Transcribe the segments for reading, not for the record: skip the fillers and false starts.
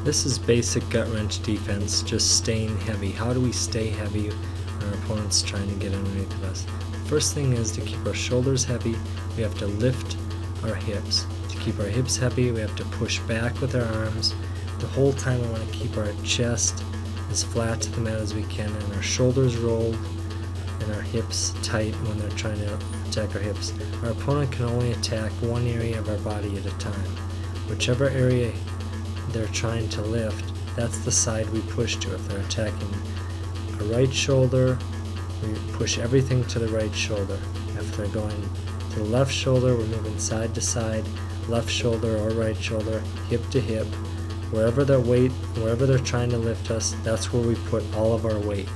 This is basic gut wrench defense, just staying heavy. How do we stay heavy when our opponent's trying to get underneath of us? First thing is to keep our shoulders heavy, we have to lift our hips. To keep our hips heavy, we have to push back with our arms. The whole time we want to keep our chest as flat to the mat as we can and our shoulders rolled and our hips tight when they're trying to attack our hips. Our opponent can only attack one area of our body at a time. Whichever area they're trying to lift, that's the side we push to. If they're attacking a right shoulder, we push everything to the right shoulder. If they're going to the left shoulder, we're moving side to side, left shoulder or right shoulder, hip to hip. Wherever they're trying to lift us, that's where we put all of our weight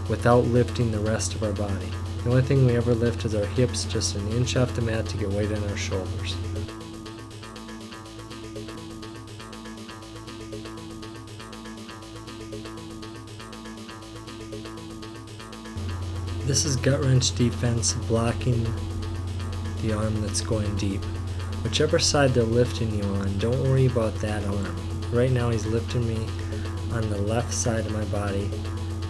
without lifting the rest of our body. The only thing we ever lift is our hips just an inch off the mat to get weight on our shoulders. This is gut wrench defense, blocking the arm that's going deep. Whichever side they're lifting you on, don't worry about that arm. Right now he's lifting me on the left side of my body.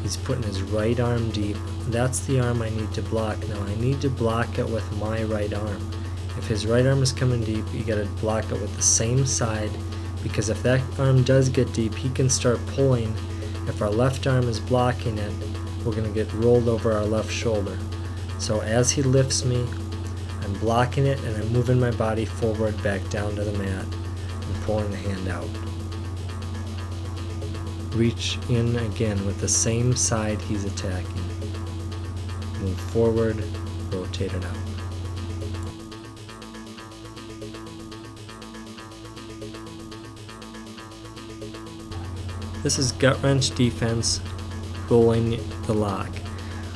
He's putting his right arm deep. That's the arm I need to block. Now I need to block it with my right arm. If his right arm is coming deep, you gotta block it with the same side, because if that arm does get deep, he can start pulling. If our left arm is blocking it, we're going to get rolled over our left shoulder. So as he lifts me, I'm blocking it and I'm moving my body forward back down to the mat and pulling the hand out. Reach in again with the same side he's attacking. Move forward, rotate it out. This is gut wrench defense, rolling the lock.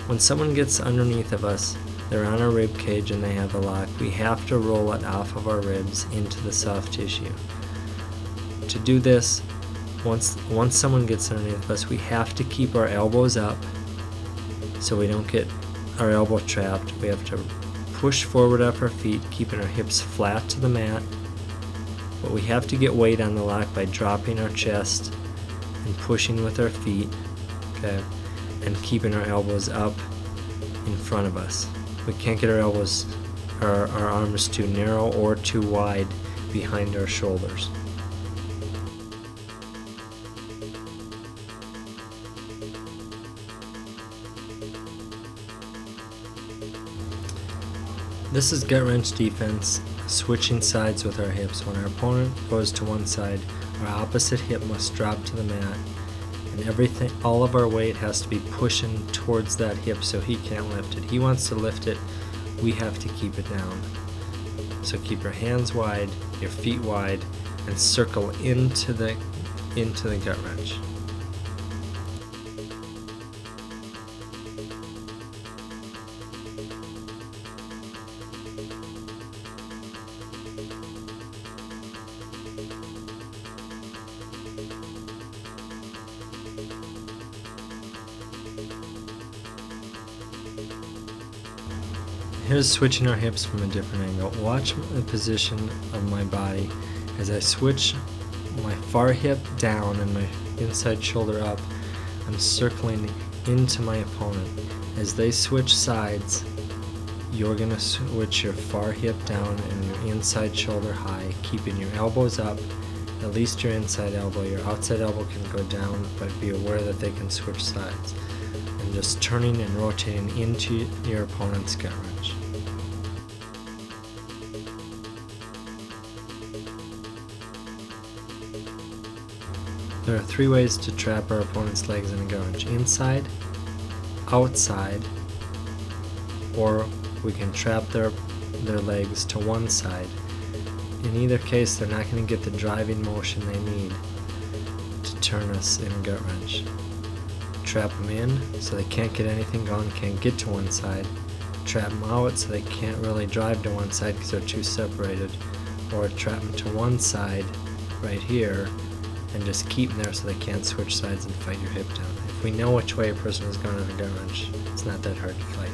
When someone gets underneath of us, they're on our rib cage and they have a lock, we have to roll it off of our ribs into the soft tissue. To do this, once someone gets underneath of us, we have to keep our elbows up so we don't get our elbow trapped. We have to push forward off our feet, keeping our hips flat to the mat, but we have to get weight on the lock by dropping our chest and pushing with our feet. Okay, and keeping our elbows up in front of us. We can't get our arms too narrow or too wide behind our shoulders. This is gut wrench defense, switching sides with our hips. When our opponent goes to one side, our opposite hip must drop to the mat. And all of our weight has to be pushing towards that hip so he can't lift it. He wants to lift it, we have to keep it down. So keep your hands wide, your feet wide, and circle into the gut wrench. Here's switching our hips from a different angle. Watch the position of my body as I switch my far hip down and my inside shoulder up. I'm circling into my opponent. As they switch sides, you're going to switch your far hip down and your inside shoulder high, keeping your elbows up, at least your inside elbow. Your outside elbow can go down, but be aware that they can switch sides. And just turning and rotating into your opponent's gut wrench. There are 3 ways to trap our opponent's legs in a gut wrench: inside, outside, or we can trap their legs to one side. In either case, they're not going to get the driving motion they need to turn us in a gut wrench. Trap them in so they can't get anything going, can't get to one side. Trap them out so they can't really drive to one side because they're too separated. Or trap them to one side right here and just keep them there so they can't switch sides and fight your hip down. If we know which way a person is going on a gut wrench, it's not that hard to fight.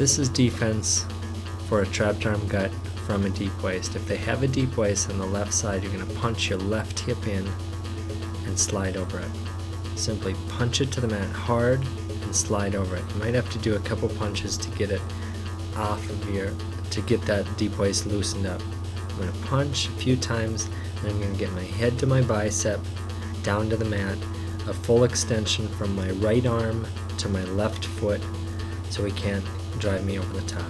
This is defense for a trapped arm gut from a deep waist. If they have a deep waist on the left side, you're going to punch your left hip in and slide over it. Simply punch it to the mat hard and slide over it. You might have to do a couple punches to get it off of to get that deep waist loosened up. I'm going to punch a few times, and I'm going to get my head to my bicep, down to the mat, a full extension from my right arm to my left foot so he can't drive me over the top.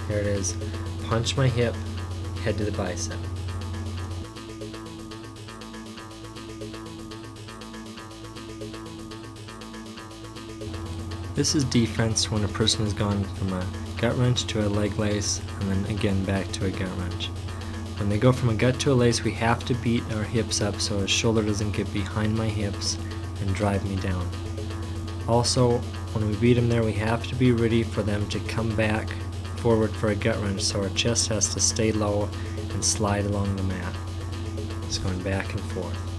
Here it is. Punch my hip, head to the bicep. This is defense when a person has gone from a gut wrench to a leg lace and then again back to a gut wrench. When they go from a gut to a lace, we have to beat our hips up so his shoulder doesn't get behind my hips and drive me down. Also, when we beat them there, we have to be ready for them to come back forward for a gut wrench, so our chest has to stay low and slide along the mat. It's going back and forth.